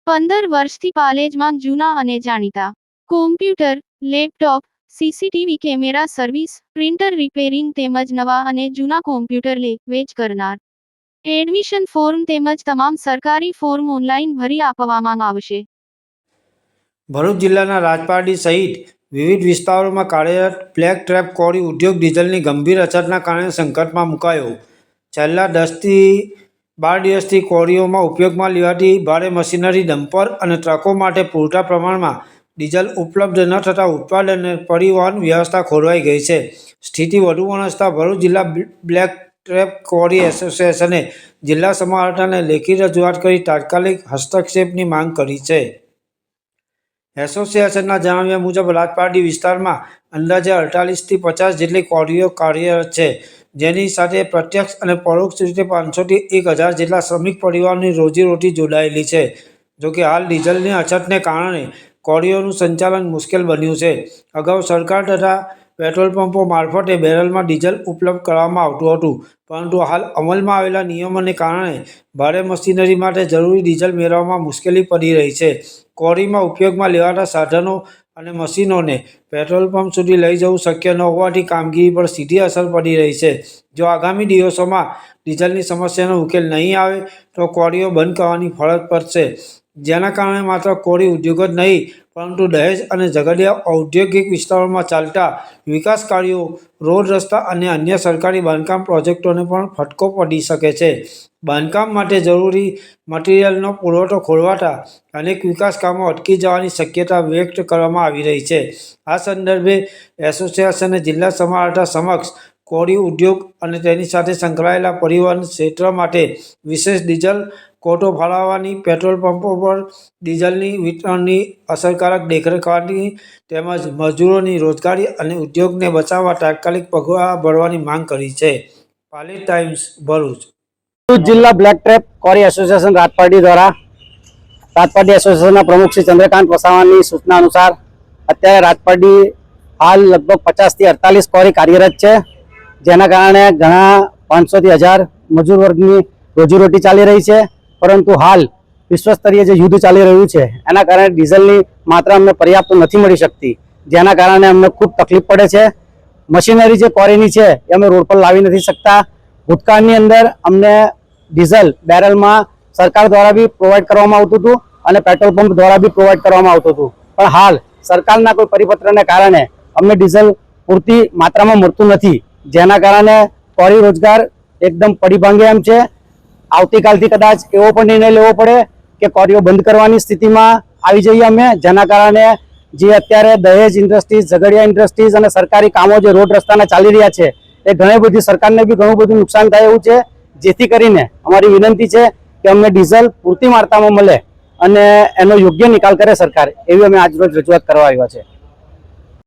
15 વર્ષથી પાલેજમાં જૂના અને જાણીતા computer, laptop, CCTV camera service, printer repairing તેમજ નવા અને જૂના કોમ્પ્યુટર લે વેચ કરનાર. એડમિશન ફોર્મ તેમજ તમામ સરકારી ફોર્મ ઓનલાઈન ભરી આપવામાં આવશે. ભરૂચ જિલ્લાના રાજપારડી સહિત વિવિધ વિસ્તારોમાં કાર્યરત બ્લેક ટ્રેપ ક્વોરી ઉદ્યોગ ડીઝલની ગંભીર અછતના કારણે સંકટમાં મુકાયો. છેલ્લા 10 થી 12 દિવસથી ક્વોરીઓમાં ઉપયોગમાં લેવાતી ભારે મશીનરી, ડમ્પર અને ટ્રકો માટે પૂરતા પ્રમાણમાં ડીઝલ ઉપલબ્ધ ન થતાં ઉત્પાદન અને પરિવહન વ્યવસ્થા ખોરવાઈ ગઈ છે. સ્થિતિ વધુ વણસતા ભરૂચ જિલ્લા બ્લેક ટ્રેપ ક્વોરી એસોસિએશને જિલ્લા સમાહર્તાને લેખિત રજૂઆત કરી તાત્કાલિક હસ્તક્ષેપની માંગ કરી છે. એસોસિએશનના જણાવ્યા મુજબ રાજપારડી વિસ્તારમાં અંદાજે 48 થી 50 જેટલી ક્વોરીઓ કાર્યરત છે, જેની સાથે પ્રત્યક્ષ અને પરોક્ષ રીતે 500 થી 1000 જેટલા શ્રમિક પરિવારોની રોજીરોટી જોડાયેલી છે. જોકે હાલ ડીઝલની અછતને કારણે ક્વોરીઓનું સંચાલન મુશ્કેલ બન્યું છે. અગાઉ સરકાર તથા પેટ્રોલ પંપો મારફતે બેરલમાં ડીઝલ ઉપલબ્ધ કરવામાં આવતું હતું, પરંતુ હાલ અમલમાં આવેલા નિયમોને કારણે ભારે મશીનરી માટે જરૂરી ડીઝલ મેળવવામાં મુશ્કેલી પડી રહી છે. ક્વોરીમાં ઉપયોગમાં લેવાતા સાધનો અને મશીનોને પેટ્રોલ પંપ સુધી લઈ જવું શક્ય ન હોવાથી કામગીરી પર સીધી અસર પડી રહી છે. જો આગામી દિવસોમાં ડીઝલની સમસ્યાનો ઉકેલ નહીં આવે તો ક્વોરીઓ બંધ કરવાની ફરજ પડશે, જેના કારણે માત્ર ક્વોરી ઉદ્યોગ જ નહીં પરંતુ દહેજ અને ઝઘડિયા ઔદ્યોગિક વિસ્તારોમાં ચાલતા વિકાસ કાર્યો, રોડ, રસ્તા અને અન્ય સરકારી બાંધકામ પ્રોજેક્ટોને પણ ફટકો પડી શકે છે. બાંધકામ માટે જરૂરી મટીરીયલનો પુરવઠો ખોરવાતા અનેક વિકાસ કામો અટકી જવાની શક્યતા વ્યક્ત કરવામાં આવી રહી છે. આ સંદર્ભે એસોસિએશને જિલ્લા સમાહર્તા સમક્ષ ક્વોરી ઉદ્યોગ અને તેની સાથે સંકળાયેલા પરિવહન ક્ષેત્ર માટે વિશેષ ડીઝલ કોટો ફાળવવાની, પેટ્રોલ પંપો પર ડીઝલની વિતરણની અસરકારક દેખરેખ કરવાની તેમજ મજૂરોની રોજગારી અને ઉદ્યોગને બચાવવા તાત્કાલિક પગલાં ભરવાની માંગ કરી છે. પાલેજ ટાઈમ્સ, ભરૂચ. ભરૂચ જિલ્લા black trap quarry association Rajpardi દ્વારા રાજપારડી એસોસિએશનના પ્રમુખ શ્રી ચંદ્રકાંત વસાવાની સૂચના અનુસાર અત્યારે રાજપારડી હાલ લગભગ 50 થી 48 ક્વોરી કાર્યરત છે, જેના કારણે ઘણા 500 થી 1000 મજૂર વર્ગની રોજીરોટી ચાલી રહી છે. પરંતુ હાલ વિશ્વ સ્તરીય જે યુદ્ધ ચાલી રહ્યું છે એના કારણે ડીઝલની માત્રા અમને પર્યાપ્ત નથી મળી શકતી, જેના કારણે અમને ખૂબ તકલીફ પડે છે. મશીનરી જે ક્વોરીની છે એ અમે રોડ પર લાવી નથી શકતા. ભૂતકાળની અંદર અમને ડીઝલ બેરલમાં સરકાર દ્વારા બી પ્રોવાઈડ કરવામાં આવતું હતું અને પેટ્રોલ પંપ દ્વારા બી પ્રોવાઈડ કરવામાં આવતું હતું, પણ હાલ સરકારના કોઈ પરિપત્રને કારણે અમને ડીઝલ પૂરતી માત્રામાં મળતું નથી, જેના કારણે ક્વોરી રોજગાર એકદમ પડી ભાંગે એમ છે. આવતીકાલથી કદાચ એવો પણ નિર્ણય લેવો પડે કે ક્વોરીઓ બંધ કરવાની સ્થિતિમાં આવી જઈએ અમે, જેના કારણે જે અત્યારે દહેજ ઇન્ડસ્ટ્રીઝ, ઝઘડિયા ઇન્ડસ્ટ્રીઝ અને સરકારી કામો જે રોડ રસ્તાના ચાલી રહ્યા છે એ ઘણી બધી સરકારને બી ઘણું બધું નુકસાન થાય એવું છે. જેથી કરીને અમારી વિનંતી છે કે અમને ડીઝલ પૂરતી માત્રામાં મળે અને એનો યોગ્ય નિકાલ કરે સરકાર, એવી અમે આજરોજ રજૂઆત કરવા આવ્યા છે.